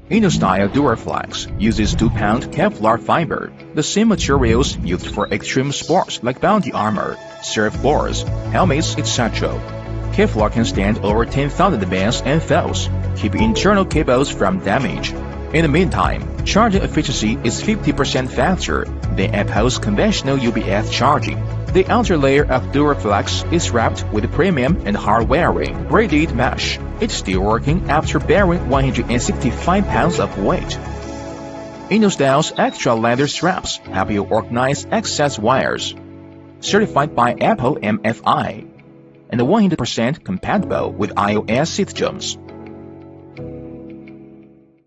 InnoStyle Duraflex uses 2-pound Kevlar fiber, the same materials used for extreme sports like bounty armor, surfboards, helmets, etc. Kevlar can stand over 10,000 bands and fells, keeping internal cables from damage. In the meantime, charging efficiency is 50% faster than Apple's conventional UPS charging. The outer layer of Duraflex is wrapped with premium and hard-wearing braided mesh. It's still working after bearing 165 pounds of weight. InnoStyle's extra leather straps help you organize excess wires. Certified by Apple MFI and 100% compatible with iOS systems.